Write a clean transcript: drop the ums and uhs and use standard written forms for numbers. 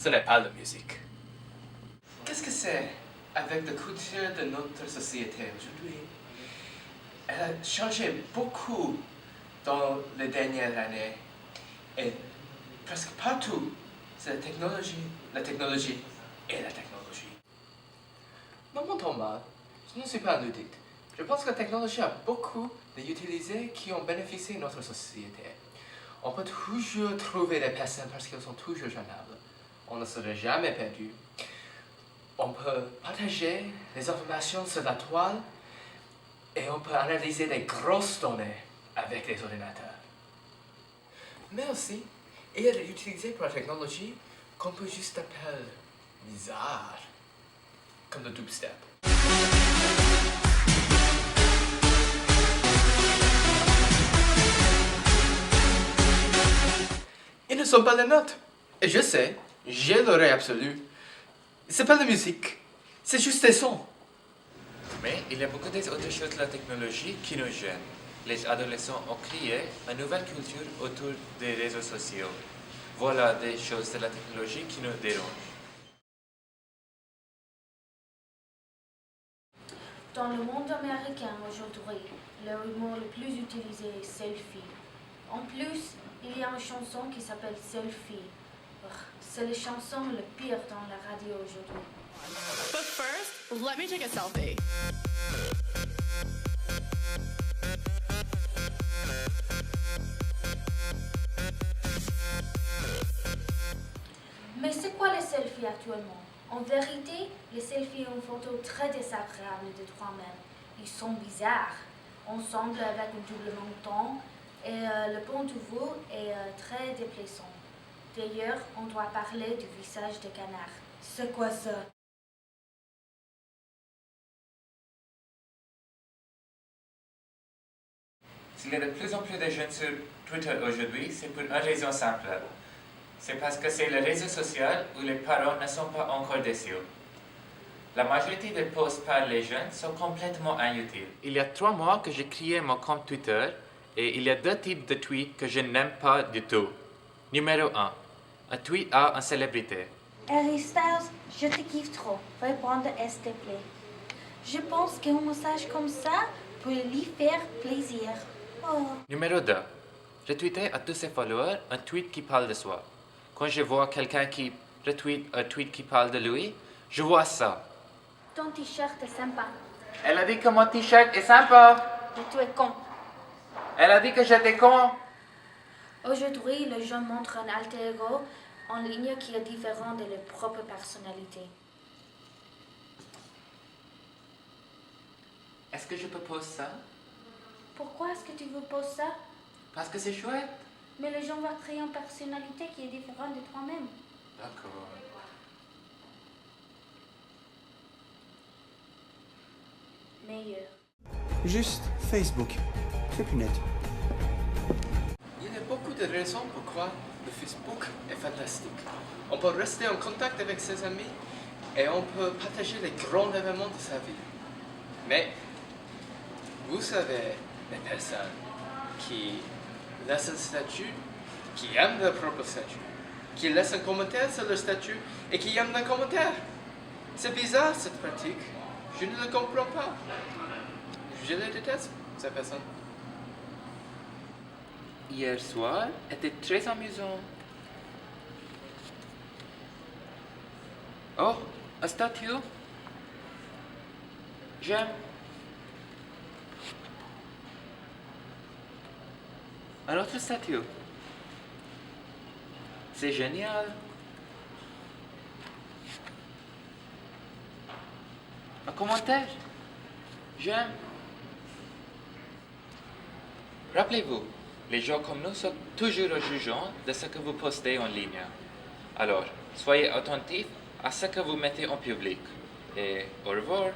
ce n'est pas la musique. Qu'est-ce que c'est avec la culture de notre société aujourd'hui? Elle a changé beaucoup dans les dernières années. Et presque partout, c'est la technologie et la technologie. Dans mon temps mal, je ne suis pas ludique. Je pense que la technologie a beaucoup d'utilisés qui ont bénéficié de notre société. On peut toujours trouver des personnes parce qu'elles sont toujours joignables. On ne serait jamais perdu. On peut partager les informations sur la toile et on peut analyser des grosses données avec les ordinateurs. Mais aussi, il y a des utilisés pour la technologie qu'on peut juste appeler bizarre, comme le dubstep. Ils ne sont pas les notes. Et je sais, j'ai l'oreille absolue. C'est pas la musique, c'est juste des sons. Mais il y a beaucoup d'autres choses de la technologie qui nous gênent. Les adolescents ont créé une nouvelle culture autour des réseaux sociaux. Voilà des choses de la technologie qui nous dérangent. Dans le monde américain aujourd'hui, le mot le plus utilisé est selfie. En plus, il y a une chanson qui s'appelle Selfie. C'est la chanson le pire dans la radio aujourd'hui. But first, let me take a selfie. Mais c'est quoi les selfies actuellement? En vérité, les selfies ont une photo très désagréable de toi-même. Ils sont bizarres. On semble avec un double menton et le point de vue est très déplaisant. D'ailleurs, on doit parler du visage de canard. C'est quoi ça? S'il y a de plus en plus de jeunes sur Twitter aujourd'hui, c'est pour une raison simple. C'est parce que c'est le réseau social où les parents ne sont pas encore dessus. La majorité des posts par les jeunes sont complètement inutiles. Il y a 3 mois que j'ai créé mon compte Twitter et il y a 2 types de tweets que je n'aime pas du tout. Numéro 1. Un tweet à une célébrité. Harry Styles, je te kiffe trop. Répondre s'il te plaît. Je pense qu'un message comme ça peut lui faire plaisir. Oh. Numéro 2. Retweeter à tous ses followers un tweet qui parle de soi. Quand je vois quelqu'un qui retweet un tweet qui parle de lui, je vois ça. Ton t-shirt est sympa. Elle a dit que mon t-shirt est sympa. Mais tu es con. Elle a dit que j'étais con. Aujourd'hui, les gens montrent un alter ego en ligne qui est différent de leur propre personnalité. Est-ce que je peux poser ça? Pourquoi est-ce que tu veux poser ça? Parce que c'est chouette. Mais les gens vont créer une personnalité qui est différente de toi-même. D'accord. Meilleur. Juste Facebook. C'est plus net. Il y a beaucoup de raisons pourquoi le Facebook est fantastique. On peut rester en contact avec ses amis et on peut partager les grands événements de sa vie. Mais, vous savez, les personnes qui laissent un statut, qui aiment leur propre statut, qui laissent un commentaire sur leur statut et qui aiment un commentaire. C'est bizarre cette pratique. Je ne le comprends pas. Je les déteste, ces personnes. Hier soir était très amusant. Oh, un statue. J'aime. Un autre statue. C'est génial. Un commentaire. J'aime. Rappelez-vous, les gens comme nous sont toujours jugeants de ce que vous postez en ligne. Alors, soyez attentifs à ce que vous mettez en public. Et au revoir.